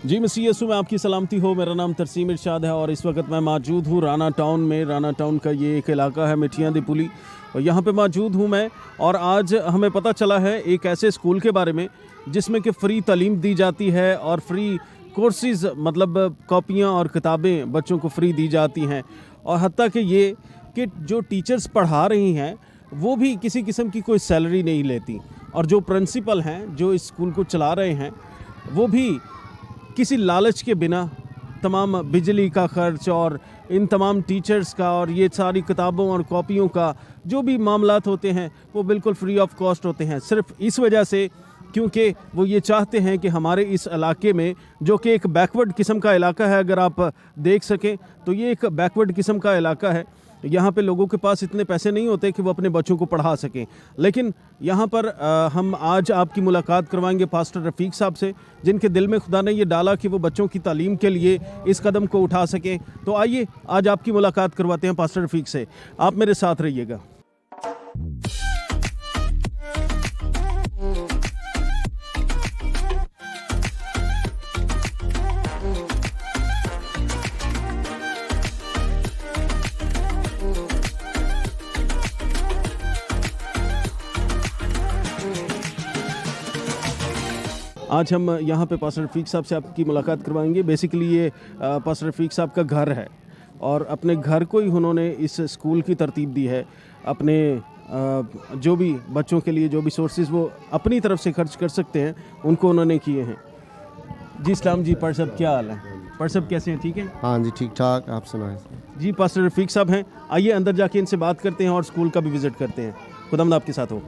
जी मसीह यीशु में आपकी सलामती हो। मेरा नाम तरसीम इरशाद है और इस वक्त मैं मौजूद हूँ राना टाउन में। राना टाउन का ये एक इलाका है मिठियाँ दी पुली, और यहाँ पे मौजूद हूँ मैं। और आज हमें पता चला है एक ऐसे स्कूल के बारे में जिसमें कि फ़्री तालीम दी जाती है और फ्री कोर्सेज़, मतलब कॉपियाँ और किताबें बच्चों को फ्री दी जाती हैं। और हत्ता कि ये कि जो टीचर्स पढ़ा रही हैं वो भी किसी किस्म की कोई सैलरी नहीं लेती, और जो प्रिंसिपल हैं जो इस स्कूल को चला रहे हैं वो भी किसी लालच के बिना तमाम बिजली का खर्च और इन तमाम टीचर्स का और ये सारी किताबों और कॉपियों का जो भी मामलात होते हैं वो बिल्कुल फ्री ऑफ कॉस्ट होते हैं, सिर्फ इस वजह से क्योंकि वो ये चाहते हैं कि हमारे इस इलाके में, जो कि एक बैकवर्ड किस्म का इलाका है, अगर आप देख सकें तो ये एक बैकवर्ड किस्म का इलाका है। यहाँ पे लोगों के पास इतने पैसे नहीं होते कि वो अपने बच्चों को पढ़ा सकें। लेकिन यहाँ पर हम आज आपकी मुलाकात करवाएंगे पास्टर रफ़ीक साहब से, जिनके दिल में खुदा ने ये डाला कि वो बच्चों की तालीम के लिए इस कदम को उठा सकें। तो आइए आज आपकी मुलाकात करवाते हैं पास्टर रफ़ीक से। आप मेरे साथ रहिएगा। आज हम यहाँ पे पास्टर रफ़ीक साहब से आपकी मुलाकात करवाएंगे। बेसिकली ये पास्टर रफ़ीक साहब का घर है और अपने घर को ही उन्होंने इस स्कूल की तरतीब दी है। अपने जो भी बच्चों के लिए जो भी सोर्सेज वो अपनी तरफ से खर्च कर सकते हैं उनको उन्होंने किए हैं। जी सलाम जी, पास्टर साहब क्या हाल है? पास्टर साहब कैसे हैं? ठीक है? हाँ जी, ठीक ठाक। आप सुनाएं जी। पास्टर रफ़ीक साहब हैं, आइए अंदर जाके इनसे बात करते हैं और स्कूल का भी विज़िट करते हैं। खुदावंद आपके साथ हो।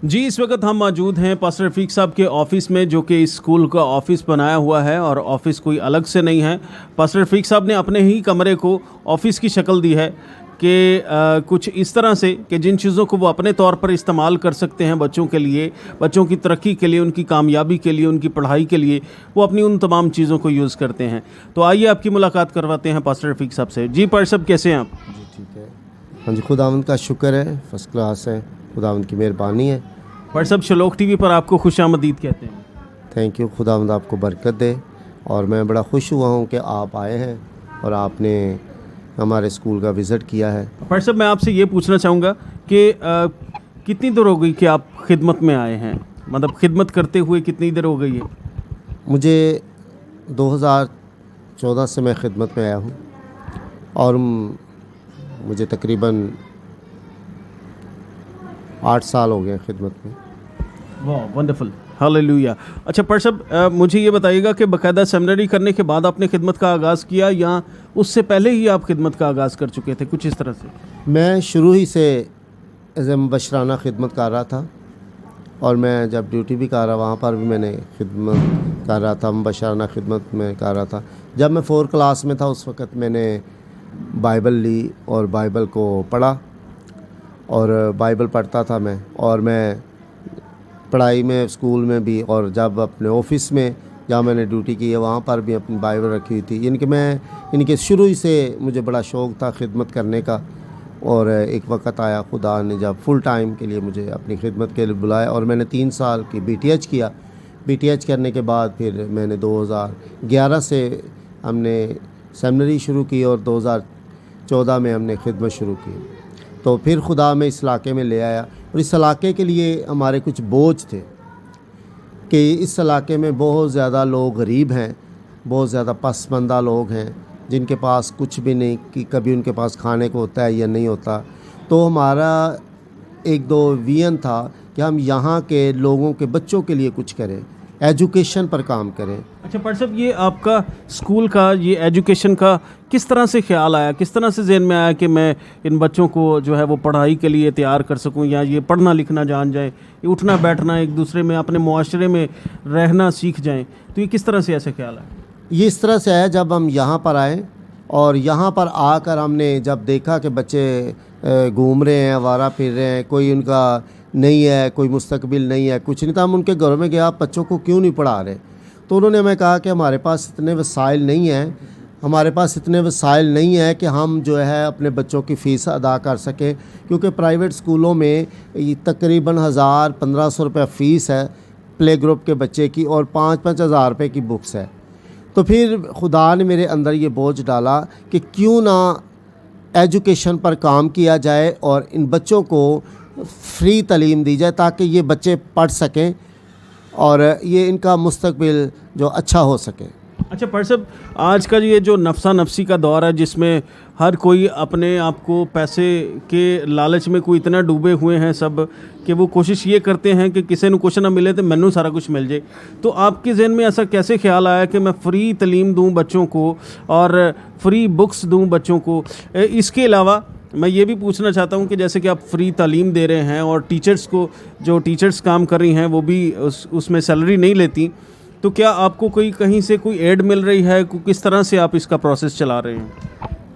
जी, इस वक्त हम मौजूद हैं पास्टर रफ़ीक साहब के ऑफ़िस में, जो कि इस स्कूल का ऑफ़िस बनाया हुआ है और ऑफ़िस कोई अलग से नहीं है। पास्टर रफ़ीक साहब ने अपने ही कमरे को ऑफ़िस की शक्ल दी है कि कुछ इस तरह से कि जिन चीज़ों को वो अपने तौर पर इस्तेमाल कर सकते हैं बच्चों के लिए, बच्चों की तरक्की के लिए, उनकी कामयाबी के लिए, उनकी पढ़ाई के लिए, वो अपनी उन तमाम चीज़ों को यूज़ करते हैं। तो आइए आपकी मुलाकात करवाते हैं पास्टर रफ़ीक साहब से। जी पास्टर साहब, कैसे हैं आप? जी ठीक है। हाँ जी, खुदावंद का शुक्र है, फर्स्ट क्लास है, खुदावंद की मेहरबानी है। पास्टर साहब, शलोक टीवी पर आपको खुशामदीद कहते हैं। थैंक यू, खुदावंद आपको बरकत दे। और मैं बड़ा खुश हुआ हूँ कि आप आए हैं और आपने हमारे स्कूल का विज़िट किया है। पास्टर साहब, मैं आपसे ये पूछना चाहूँगा कि कितनी देर हो गई कि आप खिदमत में आए हैं? मतलब खिदमत करते हुए कितनी देर हो गई है? मुझे 2014 से मैं खिदमत में आया हूँ और मुझे तकरीबन 8 साल हो गए खिदमत में। वाह, वंडरफुल, हालेलुया। अच्छा पास्टर साहब, मुझे ये बताइएगा कि बाकायदा सेमिनरी करने के बाद आपने खिदमत का आगाज़ किया या उससे पहले ही आप खिदमत का आगाज़ कर चुके थे, कुछ इस तरह से? मैं शुरू ही से एज़ ए मुबशराना खिदमत कर रहा था और मैं जब ड्यूटी भी कर रहा वहाँ पर भी मैंने खिदमत कर रहा था, मुबशराना खिदमत में कर रहा था। जब मैं 4 क्लास में था उस वक़्त मैंने बाइबल ली और बाइबल को पढ़ा और बाइबल पढ़ता था मैं, और मैं पढ़ाई में स्कूल में भी, और जब अपने ऑफिस में जहाँ मैंने ड्यूटी की है वहाँ पर भी अपनी बाइबल रखी हुई थी। इनके शुरू ही से मुझे बड़ा शौक़ था खिदमत करने का। और एक वक्त आया खुदा ने जब फुल टाइम के लिए मुझे अपनी खिदमत के लिए बुलाया और मैंने 3 साल की BTH किया। BTH करने के बाद फिर मैंने 2011 से हमने सेमिनरी शुरू की और 2014 में हमने खिदमत शुरू की। तो फिर खुदा में इस इलाके में ले आया और इस इलाके के लिए हमारे कुछ बोझ थे कि इस इलाके में बहुत ज़्यादा लोग गरीब हैं, बहुत ज़्यादा पसमंदा लोग हैं जिनके पास कुछ भी नहीं, कि कभी उनके पास खाने को होता है या नहीं होता। तो हमारा 1-2 विज़न था कि हम यहाँ के लोगों के बच्चों के लिए कुछ करें, एजुकेशन पर काम करें। अच्छा पास्टर साहब, ये आपका स्कूल का, ये एजुकेशन का किस तरह से ख्याल आया, किस तरह से ज़हन में आया कि मैं इन बच्चों को जो है वो पढ़ाई के लिए तैयार कर सकूं, या ये पढ़ना लिखना जान जाए, ये उठना बैठना एक दूसरे में, अपने मुआशरे में रहना सीख जाएं? तो ये किस तरह से ऐसा ख्याल आया? ये इस तरह से आया जब हम यहाँ पर आए और यहाँ पर आकर हमने जब देखा कि बच्चे घूम रहे हैं, आवारा फिर रहे हैं, कोई उनका नहीं है, कोई मुस्तकबिल नहीं है, कुछ नहीं था। हम उनके घरों में गया, आप बच्चों को क्यों नहीं पढ़ा रहे? तो उन्होंने हमें कहा कि हमारे पास इतने वसाइल नहीं हैं, हमारे पास इतने वसाइल नहीं है कि हम जो है अपने बच्चों की फ़ीस अदा कर सकें, क्योंकि प्राइवेट स्कूलों में तकरीबन 1000-1500 रुपये फ़ीस है प्ले ग्रुप के बच्चे की, और 5-5 हज़ार रुपये की बुक्स है। तो फिर खुदा ने मेरे अंदर ये बोझ डाला कि क्यों ना एजुकेशन पर काम किया जाए और इन बच्चों को फ्री तालीम दी जाए ताकि ये बच्चे पढ़ सकें और ये इनका मुस्तकबिल जो अच्छा हो सके। अच्छा पास्टर साहब, आज का ये जो नफसा नफसी का दौर है जिसमें हर कोई अपने आप को पैसे के लालच में कोई इतना डूबे हुए हैं सब कि वो कोशिश ये करते हैं कि किसी को कुछ ना मिले तो मैनू सारा कुछ मिल जाए। तो आपके जहन में ऐसा कैसे ख्याल आया कि मैं फ़्री तालीम दूं बच्चों को और फ्री बुक्स दूं बच्चों को? इसके अलावा मैं ये भी पूछना चाहता हूँ कि जैसे कि आप फ्री तालीम दे रहे हैं और टीचर्स को, जो टीचर्स काम कर रही हैं वो भी उसमें सैलरी नहीं लेती, तो क्या आपको कोई कहीं से कोई एड मिल रही है? किस तरह से आप इसका प्रोसेस चला रहे हैं?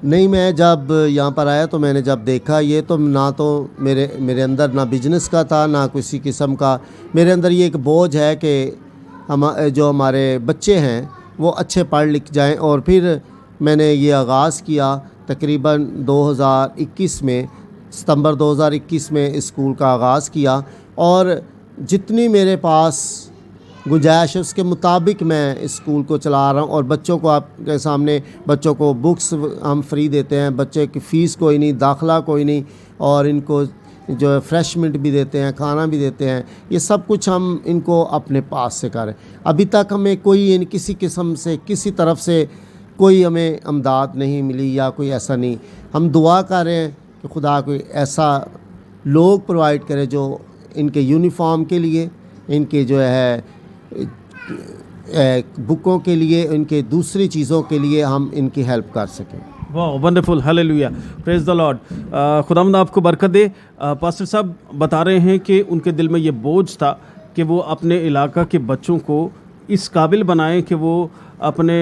नहीं, मैं जब यहाँ पर आया तो मैंने जब देखा ये, तो ना तो मेरे अंदर ना बिजनेस का था ना किसी किस्म का, मेरे अंदर ये एक बोझ है कि जो हमारे बच्चे हैं वो अच्छे पढ़ लिख जाएं। और फिर मैंने ये आगाज़ किया तकरीबन 2021 में, सितंबर 2021 में इस स्कूल का आगाज़ किया, और जितनी मेरे पास गुंजाइश है उसके मुताबिक मैं इस स्कूल को चला रहा हूँ। और बच्चों को आपके सामने, बच्चों को बुक्स हम फ्री देते हैं, बच्चे की फ़ीस कोई नहीं, दाखला कोई नहीं, और इनको जो है फ्रेशमेंट भी देते हैं, खाना भी देते हैं। ये सब कुछ हम इनको अपने पास से करें। अभी तक हमें कोई किसी किस्म से, किसी तरफ से कोई हमें अमदाद नहीं मिली या कोई ऐसा नहीं। हम दुआ कर रहे हैं कि खुदा कोई ऐसा लोग प्रोवाइड करे जो इनके यूनिफॉर्म के लिए, इनके जो है बुकों के लिए, इनके दूसरी चीज़ों के लिए हम इनकी हेल्प कर सकें। वाह, wonderful, hallelujah, praise the Lord. खुदावंद आपको बरकत दे। पास्टर साहब बता रहे हैं कि उनके दिल में ये बोझ था कि वो अपने इलाका के बच्चों को इस काबिल बनाएं कि वो अपने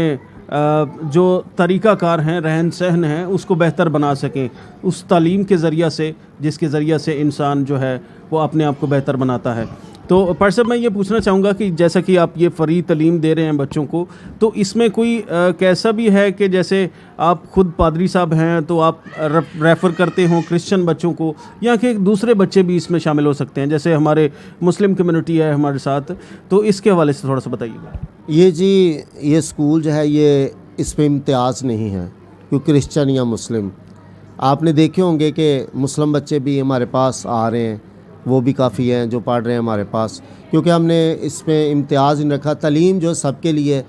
जो तरीक़ाकार हैं, रहन सहन हैं, उसको बेहतर बना सकें उस तालीम के ज़रिया से, जिसके ज़रिया से इंसान जो है वो अपने आप को बेहतर बनाता है। तो पर साहब मैं ये पूछना चाहूँगा कि जैसा कि आप ये फ़री तालीम दे रहे हैं बच्चों को, तो इसमें कोई कैसा भी है कि जैसे आप खुद पादरी साहब हैं तो आप रेफ़र करते हो क्रिश्चियन बच्चों को, या कि दूसरे बच्चे भी इसमें शामिल हो सकते हैं, जैसे हमारे मुस्लिम कम्युनिटी है हमारे साथ, तो इसके हवाले से थोड़ा सा बताइएगा। ये जी, ये स्कूल जो है ये इसमें इम्तियाज़ नहीं है कि क्रिश्चियन या मुस्लिम। आपने देखे होंगे कि मुस्लिम बच्चे भी हमारे पास आ रहे हैं, वो भी काफ़ी हैं जो पढ़ रहे हैं हमारे पास, क्योंकि हमने इसमें इम्तियाज़ नहीं रखा। तालीम जो है सबके लिए,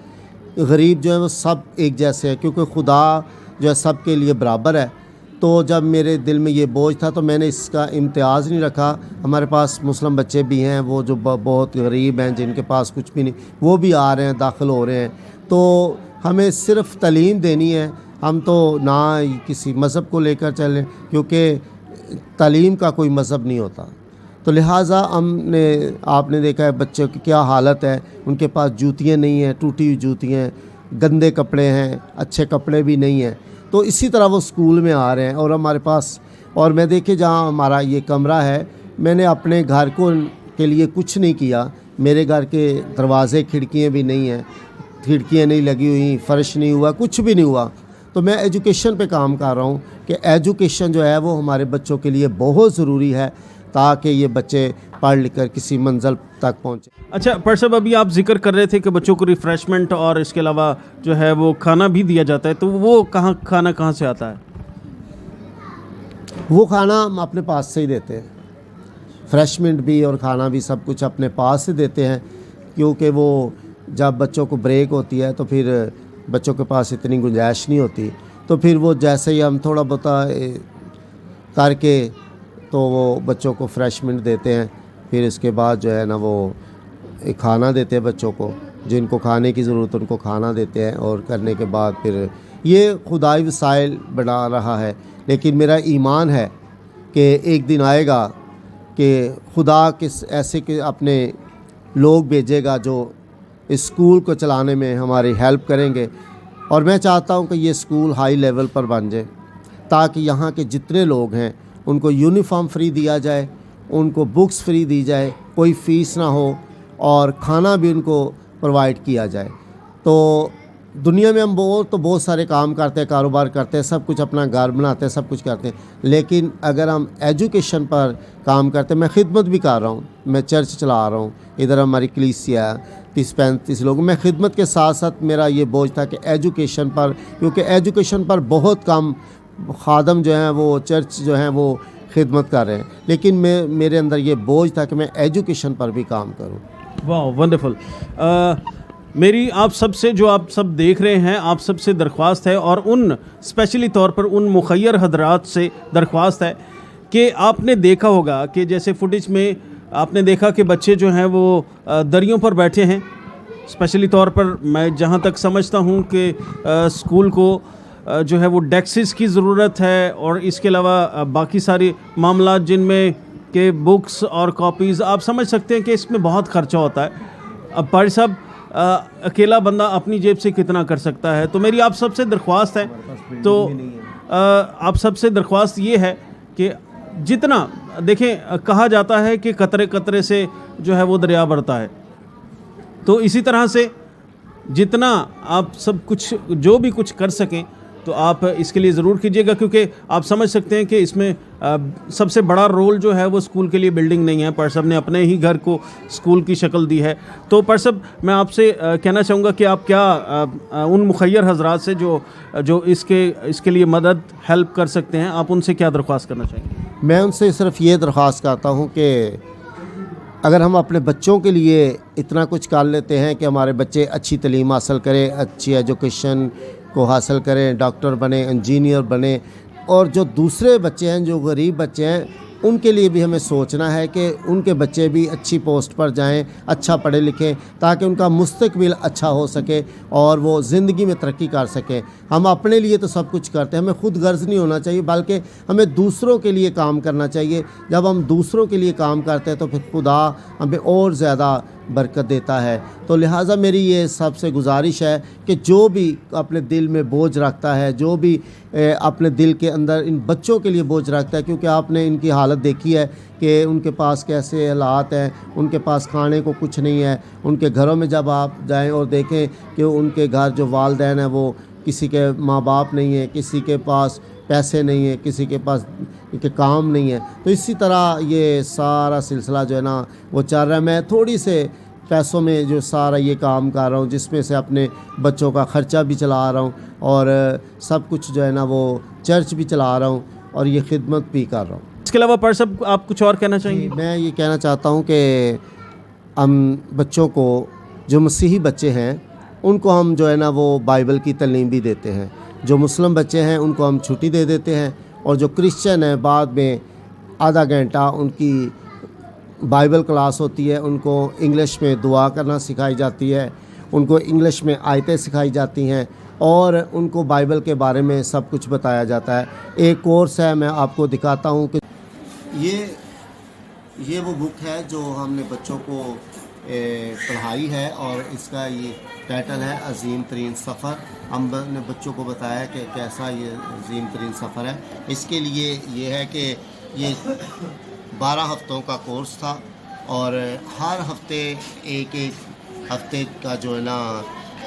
गरीब जो है वो सब एक जैसे है, क्योंकि खुदा जो है सबके लिए बराबर है। तो जब मेरे दिल में ये बोझ था तो मैंने इसका इम्तियाज़ नहीं रखा। हमारे पास मुस्लिम बच्चे भी हैं, वो जो बहुत गरीब हैं, जिनके पास कुछ भी नहीं, वो भी आ रहे हैं, दाखिल हो रहे हैं। तो हमें सिर्फ़ तालीम देनी है, हम तो ना किसी मज़हब को लेकर चलें, क्योंकि तालीम का कोई मज़हब नहीं होता। तो लिहाजा आपने देखा है बच्चों की क्या हालत है, उनके पास जूतियाँ नहीं हैं, टूटी हुई जूतियाँ हैं, गंदे कपड़े हैं, अच्छे कपड़े भी नहीं हैं। तो इसी तरह वो स्कूल में आ रहे हैं और हमारे पास, और मैं देखे जहाँ हमारा ये कमरा है, मैंने अपने घर के लिए कुछ नहीं किया। मेरे घर के दरवाज़े खिड़कियाँ भी नहीं हैं, खिड़कियाँ नहीं लगी हुई, फ़र्श नहीं हुआ, कुछ भी नहीं हुआ। तो मैं एजुकेशन पे काम कर रहा हूँ कि एजुकेशन जो है वो हमारे बच्चों के लिए बहुत ज़रूरी है, ताकि ये बच्चे पढ़ लिख कर किसी मंजिल तक पहुँचे। अच्छा पर साहब, अभी आप जिक्र कर रहे थे कि बच्चों को रिफ़्रेशमेंट और इसके अलावा जो है वो खाना भी दिया जाता है, तो वो खाना कहाँ से आता है? वो खाना हम अपने पास से ही देते हैं, फ्रेशमेंट भी और खाना भी सब कुछ अपने पास से देते हैं, क्योंकि वो जब बच्चों को ब्रेक होती है तो फिर बच्चों के पास इतनी गुंजाइश नहीं होती, तो फिर वो जैसे ही हम थोड़ा बहुत करके तो वो बच्चों को फ्रेशमेंट देते हैं। फिर इसके बाद जो है ना वो खाना देते हैं बच्चों को, जिनको खाने की ज़रूरत है उनको खाना देते हैं, और करने के बाद फिर ये खुदाई वसाइल बना रहा है। लेकिन मेरा ईमान है कि एक दिन आएगा कि खुदा किस ऐसे के अपने लोग भेजेगा जो इस स्कूल को चलाने में हमारी हेल्प करेंगे। और मैं चाहता हूँ कि ये स्कूल हाई लेवल पर बन जाए, ताकि यहाँ के जितने लोग हैं उनको यूनिफॉर्म फ्री दिया जाए, उनको बुक्स फ्री दी जाए, कोई फ़ीस ना हो, और खाना भी उनको प्रोवाइड किया जाए। तो दुनिया में हम बहुत सारे काम करते हैं, कारोबार करते हैं, सब कुछ अपना घर बनाते हैं, सब कुछ करते हैं, लेकिन अगर हम एजुकेशन पर काम करते हैं, मैं खिदमत भी कर रहा हूँ, मैं चर्च चला रहा हूँ, इधर हमारी कलीसिया 30-35 लोग, मैं खिदमत के साथ साथ मेरा ये बोझ था कि एजुकेशन पर, क्योंकि एजुकेशन पर बहुत कम खादम जो हैं वो चर्च जो हैं वो खिदमत कर रहे हैं, लेकिन मेरे अंदर ये बोझ था कि मैं एजुकेशन पर भी काम करूं। वाह, वंडरफुल। मेरी आप सब से, जो आप सब देख रहे हैं, आप सब से दरख्वास्त है, और उन स्पेशली तौर पर उन मुखय्यर हजरात से दरख्वास्त है कि आपने देखा होगा कि जैसे फुटेज में आपने देखा कि बच्चे जो हैं वो दरियों पर बैठे हैं। स्पेशली तौर पर मैं जहाँ तक समझता हूँ कि स्कूल को जो है वो डेस्क्स की ज़रूरत है, और इसके अलावा बाकी सारे मामला जिनमें के बुक्स और कॉपीज़, आप समझ सकते हैं कि इसमें बहुत ख़र्चा होता है। अब भाई साहब अकेला बंदा अपनी जेब से कितना कर सकता है? तो मेरी आप सबसे दरख्वास्त है, तो आप सबसे दरख्वास्त ये है कि जितना देखें, कहा जाता है कि कतरे कतरे से जो है वो दरिया बढ़ता है, तो इसी तरह से जितना आप सब कुछ जो भी कुछ कर सकें तो आप इसके लिए ज़रूर कीजिएगा, क्योंकि आप समझ सकते हैं कि इसमें सबसे बड़ा रोल जो है वो स्कूल के लिए बिल्डिंग नहीं है। पर साहब ने अपने ही घर को स्कूल की शक्ल दी है। तो पर साहब मैं आपसे कहना चाहूँगा कि आप क्या उन मुखय्यर हजरात से जो इसके लिए मदद हेल्प कर सकते हैं, आप उनसे क्या दरख्वास्त करना चाहेंगे? मैं उनसे सिर्फ ये दरख्वास्त करता हूँ कि अगर हम अपने बच्चों के लिए इतना कुछ कर लेते हैं कि हमारे बच्चे अच्छी तालीम हासिल करें, अच्छी एजुकेशन को हासिल करें, डॉक्टर बने, इंजीनियर बने, और जो दूसरे बच्चे हैं, जो गरीब बच्चे हैं, ان کے لیے بھی ہمیں سوچنا ہے کہ ان کے بچے بھی اچھی پوسٹ پر جائیں, اچھا پڑھے لکھیں, تاکہ ان کا مستقبل اچھا ہو سکے اور وہ زندگی میں ترقی کر سکیں. ہم اپنے لیے تو سب کچھ کرتے ہیں, ہمیں خود غرض نہیں ہونا چاہیے, بلکہ ہمیں دوسروں کے لیے کام کرنا چاہیے. جب ہم دوسروں کے لیے کام کرتے ہیں تو پھر خدا ہمیں اور زیادہ برکت دیتا ہے. تو لہٰذا میری یہ سب سے گزارش ہے کہ جو بھی اپنے دل میں بوجھ رکھتا ہے, جو بھی اپنے دل کے اندر ان بچوں کے لیے بوجھ رکھتا ہے, کیونکہ آپ نے ان کی حالت دیکھی ہے کہ ان کے پاس کیسے حالات ہیں, ان کے پاس کھانے کو کچھ نہیں ہے. ان کے گھروں میں جب آپ جائیں اور دیکھیں کہ ان کے گھر جو والدین ہیں وہ کسی کے ماں باپ نہیں ہیں, کسی کے پاس پیسے نہیں ہیں, کسی کے پاس کہ کام نہیں ہے, تو اسی طرح یہ سارا سلسلہ جو ہے نا وہ چل رہا ہے. میں تھوڑی سے پیسوں میں جو سارا یہ کام کر رہا ہوں, جس میں سے اپنے بچوں کا خرچہ بھی چلا رہا ہوں اور سب کچھ جو ہے نا وہ چرچ بھی چلا رہا ہوں اور یہ خدمت بھی کر رہا ہوں. اس کے علاوہ پڑھ صاحب آپ کچھ اور کہنا چاہیں گے؟ میں یہ کہنا چاہتا ہوں کہ ہم بچوں کو, جو مسیحی بچے ہیں ان کو ہم جو ہے نا وہ بائبل کی تعلیم بھی دیتے ہیں. جو مسلم بچے ہیں ان کو ہم چھٹی دے دیتے ہیں, اور جو کرسچن ہیں بعد میں آدھا گھنٹہ ان کی بائبل کلاس ہوتی ہے, ان کو انگلش میں دعا کرنا سکھائی جاتی ہے, ان کو انگلش میں آیتیں سکھائی جاتی ہیں, اور ان کو بائبل کے بارے میں سب کچھ بتایا جاتا ہے. ایک کورس ہے, میں آپ کو دکھاتا ہوں کہ یہ وہ بک ہے جو ہم نے بچوں کو پڑھائی ہے, اور اس کا یہ ٹائٹل ہے عظیم ترین سفر. ہم نے بچوں کو بتایا کہ کیسا یہ عظیم ترین سفر ہے. اس کے لیے یہ ہے کہ یہ 12 ہفتوں کا کورس تھا, اور ہر ہفتے ایک ہفتے کا جو ہے نا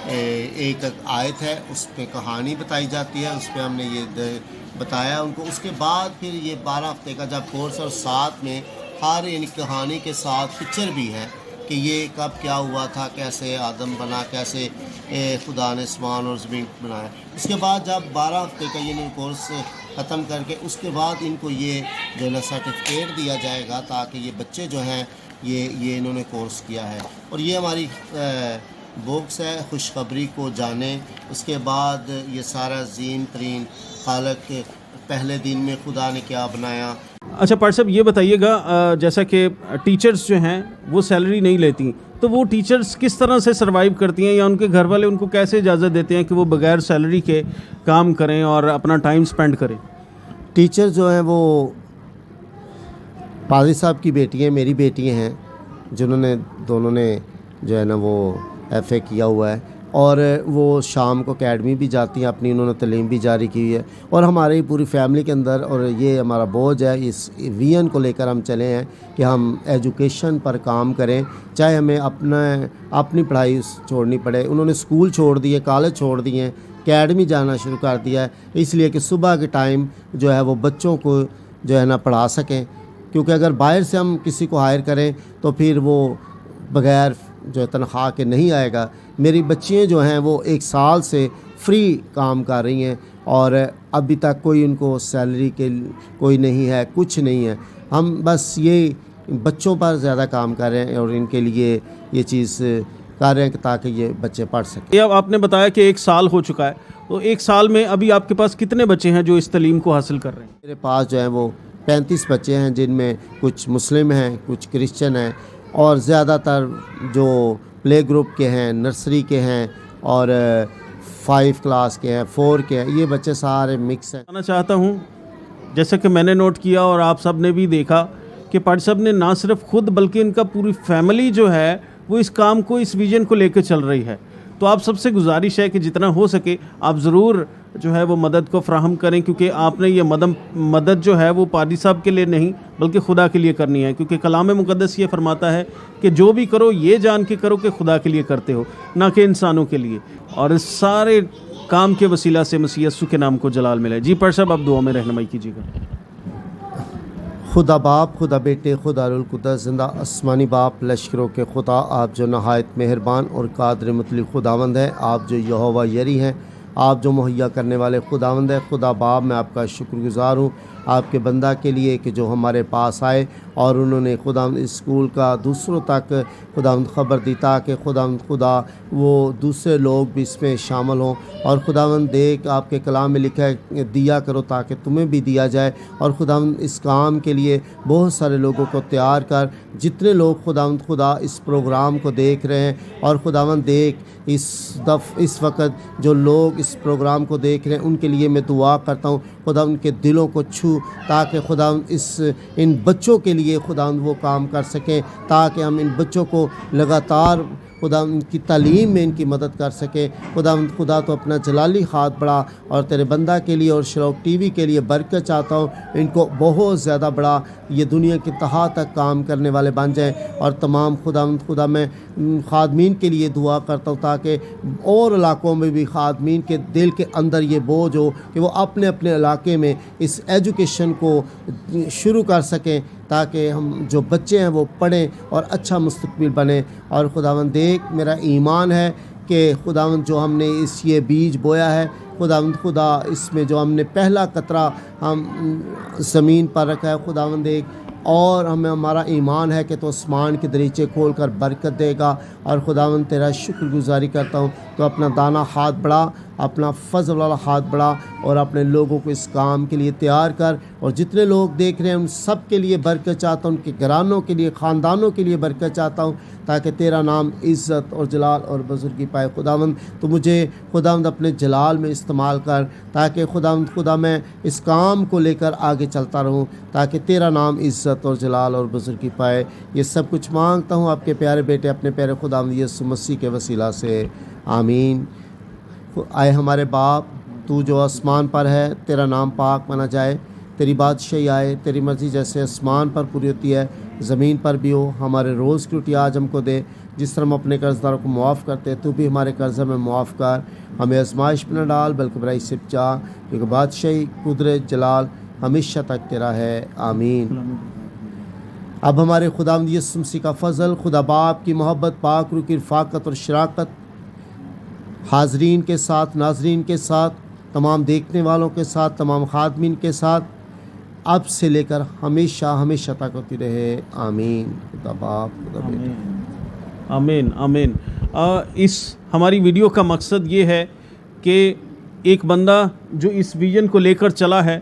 ایک آیت ہے, اس پہ کہانی بتائی جاتی ہے. اس پہ ہم نے یہ بتایا ان کو. اس کے بعد پھر یہ 12 ہفتے کا جب کورس, اور ساتھ میں ہر ان کہانی کے ساتھ پکچر بھی ہے کہ یہ کب کیا ہوا تھا, کیسے آدم بنا, کیسے خدا نے آسمان اور زمین بنایا. اس کے بعد جب 12 ہفتے کا یہ کورس ختم کر کے اس کے بعد ان کو یہ جو ہے نا سرٹیفکیٹ دیا جائے گا, تاکہ یہ بچے جو ہیں یہ انہوں نے کورس کیا ہے. اور یہ ہماری بکس ہے خوشخبری کو جانیں. اس کے بعد یہ سارا عظیم ترین خالق پہلے دن میں خدا نے کیا بنایا. اچھا پڑھ صاحب یہ بتائیے گا, جیسا کہ ٹیچرز جو ہیں وہ سیلری نہیں لیتی, تو وہ ٹیچرز کس طرح سے سروائیو کرتی ہیں, یا ان کے گھر والے ان کو کیسے اجازت دیتے ہیں کہ وہ بغیر سیلری کے کام کریں اور اپنا ٹائم سپینڈ کریں؟ ٹیچر جو ہیں وہ پادری صاحب کی بیٹی ہیں, میری بیٹی ہیں, جنہوں نے دونوں نے جو ہے نا وہ ایف اے کیا ہوا ہے, اور وہ شام کو اکیڈمی بھی جاتی ہیں اپنی, انہوں نے تعلیم بھی جاری کی ہوئی ہے. اور ہماری پوری فیملی کے اندر, اور یہ ہمارا بوجھ ہے, اس ویژن کو لے کر ہم چلے ہیں کہ ہم ایجوکیشن پر کام کریں, چاہے ہمیں اپنی پڑھائی چھوڑنی پڑے. انہوں نے اسکول چھوڑ دیے, کالج چھوڑ دیے ہیں, اکیڈمی جانا شروع کر دیا ہے, اس لیے کہ صبح کے ٹائم جو ہے وہ بچوں کو جو ہے نا پڑھا سکیں. کیونکہ اگر باہر سے ہم کسی کو ہائر کریں تو پھر وہ بغیر جو تنخواہ کے نہیں آئے گا. میری بچیاں جو ہیں وہ 1 سال سے فری کام کر رہی ہیں, اور ابھی تک کوئی ان کو سیلری کے کوئی نہیں ہے, کچھ نہیں ہے. ہم بس یہ بچوں پر زیادہ کام کر رہے ہیں, اور ان کے لیے یہ چیز کر رہے ہیں کہ تاکہ یہ بچے پڑھ سکیں. یہ اب آپ نے بتایا کہ 1 سال ہو چکا ہے, تو 1 سال میں ابھی آپ کے پاس کتنے بچے ہیں جو اس تعلیم کو حاصل کر رہے ہیں؟ میرے پاس جو ہیں وہ 35 بچے ہیں, جن میں کچھ مسلم ہیں, کچھ کرسچن ہیں, اور زیادہ تر جو پلے گروپ کے ہیں, نرسری کے ہیں, اور 5 کلاس کے ہیں, 4 کے ہیں. یہ بچے سارے مکس ہیں. بتانا چاہتا ہوں, جیسا کہ میں نے نوٹ کیا اور آپ سب نے بھی دیکھا کہ پاٹی صاحب نے نہ صرف خود بلکہ ان کا پوری فیملی جو ہے وہ اس کام کو, اس ویژن کو لے کے چل رہی ہے. تو آپ سب سے گزارش ہے کہ جتنا ہو سکے آپ ضرور جو ہے وہ مدد کو فراہم کریں, کیونکہ آپ نے یہ مدد جو ہے وہ پادری صاحب کے لیے نہیں بلکہ خدا کے لیے کرنی ہے. کیونکہ کلام مقدس یہ فرماتا ہے کہ جو بھی کرو یہ جان کے کرو کہ خدا کے لیے کرتے ہو, نہ کہ انسانوں کے لیے, اور اس سارے کام کے وسیلہ سے مسیح یسوع کے نام کو جلال ملے. جی پاٹی صاحب آپ دعا میں رہنمائی کیجیے گا. خدا باپ, خدا بیٹے, خدا روح القدس, زندہ آسمانی باپ, لشکروں کے خدا, آپ جو نہایت مہربان اور قادر مطلق خداوند ہیں, آپ جو یہوہ یری ہیں, آپ جو مہیا کرنے والے خداوند ہے۔ خدا باپ میں آپ کا شکر گزار ہوں آپ کے بندہ کے لیے کہ جو ہمارے پاس آئے اور انہوں نے خداوند اسکول کا دوسروں تک خداوند خبر دی تاکہ خداوند خدا وہ دوسرے لوگ بھی اس میں شامل ہوں، اور خداوند دیکھ آپ کے کلام میں لکھا ہے دیا کرو تاکہ تمہیں بھی دیا جائے، اور خداوند اس کام کے لیے بہت سارے لوگوں کو تیار کر، جتنے لوگ خداوند خدا اس پروگرام کو دیکھ رہے ہیں، اور خداوند دیکھ اس وقت جو لوگ اس پروگرام کو دیکھ رہے ہیں ان کے لیے میں دعا کرتا ہوں خدا ان کے دلوں کو چھو، تاکہ خدا ان بچوں کے لیے خدا وہ کام کر سکیں، تاکہ ہم ان بچوں کو لگاتار خدا ان کی تعلیم میں ان کی مدد کر سکے۔ خدا تو اپنا جلالی ہاتھ بڑھا، اور تیرے بندہ کے لیے اور شروق ٹی وی کے لیے برکت چاہتا ہوں، ان کو بہت زیادہ بڑا یہ دنیا کی تہا تک کام کرنے والے بن جائیں، اور تمام خدا میں خادمین کے لیے دعا کرتا ہوں تاکہ اور علاقوں میں بھی خادمین کے دل کے اندر یہ بوجھ ہو کہ وہ اپنے اپنے علاقے میں اس ایجوکیشن کو شروع کر سکیں، تاکہ ہم جو بچے ہیں وہ پڑھیں اور اچھا مستقبل بنیں۔ اور خداوند دیکھ میرا ایمان ہے کہ خداوند جو ہم نے یہ بیج بویا ہے خدا اس میں جو ہم نے پہلا قطرہ ہم زمین پر رکھا ہے خداوند دیکھ، اور ہمارا ایمان ہے کہ تو آسمان کے دریچے کھول کر برکت دے گا، اور خداوند تیرا شکر گزاری کرتا ہوں تو اپنا دانا ہاتھ بڑھا، اپنا فضل والا ہاتھ بڑھا، اور اپنے لوگوں کو اس کام کے لیے تیار کر، اور جتنے لوگ دیکھ رہے ہیں ان سب کے لیے برکت چاہتا ہوں، ان کے گھرانوں کے لیے خاندانوں کے لیے برکت چاہتا ہوں، تاکہ تیرا نام عزت اور جلال اور بزرگی پائے۔ خداوند تو مجھے خداوند اپنے جلال میں استعمال کر، تاکہ خدا میں اس کام کو لے کر آگے چلتا رہوں، تاکہ تیرا نام عزت اور جلال اور بزرگی پائے۔ یہ سب کچھ مانگتا ہوں آپ کے پیارے بیٹے اپنے پیارے خداوند یسوع مسیح کے وسیلہ سے، آمین۔ آئے ہمارے باپ تو جو آسمان پر ہے، تیرا نام پاک مانا جائے، تیری بادشاہی آئے، تیری مرضی جیسے آسمان پر پوری ہوتی ہے زمین پر بھی ہو۔ ہمارے روز کی روٹی آج ہم کو دے، جس طرح ہم اپنے قرض داروں کو معاف کرتے تو بھی ہمارے قرض میں معاف کر، ہمیں آزمائش میں نہ ڈال بلکہ برائی سے بچا، کیونکہ بادشاہی قدرت جلال ہمیشہ تک تیرا ہے، آمین۔ اب ہمارے خداوند یسوع مسیح کا فضل، خدا باپ کی محبت، پاک روح کی رفاقت اور شراکت حاضرین کے ساتھ، ناظرین کے ساتھ، تمام دیکھنے والوں کے ساتھ، تمام خادمین کے ساتھ اب سے لے کر ہمیشہ ہمیشہ تک ہوتی رہے، آمین۔ خدا باپ، خدا بیٹا، آمین آمین۔ اس ہماری ویڈیو کا مقصد یہ ہے کہ ایک بندہ جو اس ویژن کو لے کر چلا ہے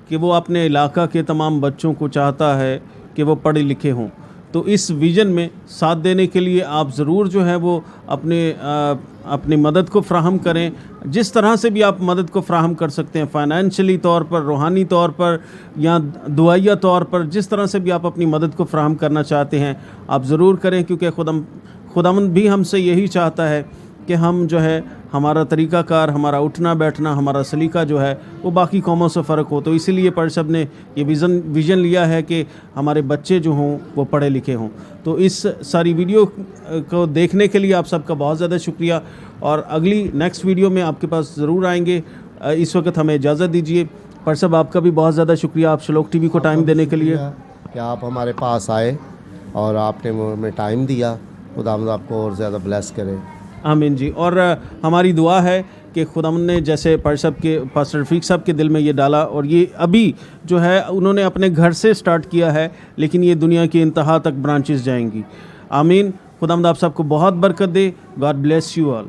کہ وہ اپنے علاقہ کے تمام بچوں کو چاہتا ہے کہ وہ پڑھے لکھے ہوں، تو اس ویژن میں ساتھ دینے کے لیے آپ ضرور جو ہے وہ اپنی مدد کو فراہم کریں، جس طرح سے بھی آپ مدد کو فراہم کر سکتے ہیں، فائنینشلی طور پر، روحانی طور پر، یا دعائیہ طور پر، جس طرح سے بھی آپ اپنی مدد کو فراہم کرنا چاہتے ہیں آپ ضرور کریں، کیونکہ خداوند بھی ہم سے یہی چاہتا ہے کہ ہم جو ہے ہمارا طریقہ کار، ہمارا اٹھنا بیٹھنا، ہمارا سلیقہ جو ہے وہ باقی قوموں سے فرق ہو۔ تو اسی لیے پرشب نے یہ ویژن لیا ہے کہ ہمارے بچے جو ہوں وہ پڑھے لکھے ہوں۔ تو اس ساری ویڈیو کو دیکھنے کے لیے آپ سب کا بہت زیادہ شکریہ، اور اگلی نیکسٹ ویڈیو میں آپ کے پاس ضرور آئیں گے۔ اس وقت ہمیں اجازت دیجیے۔ پرشب آپ کا بھی بہت زیادہ شکریہ آپ شلوک ٹی وی کو ٹائم دینے کے لیے، کہ آپ ہمارے پاس آئے اور آپ نے ہمیں ٹائم دیا۔ خداوند آپ کو اور زیادہ بلیس کرے، آمین جی۔ اور ہماری دعا ہے کہ خداوند نے جیسے پرشب کے پاسٹر رفیق صاحب کے دل میں یہ ڈالا، اور یہ ابھی جو ہے انہوں نے اپنے گھر سے سٹارٹ کیا ہے، لیکن یہ دنیا کی انتہا تک برانچز جائیں گی، آمین۔ خداوند آپ سب کو بہت برکت دے۔ God bless you all.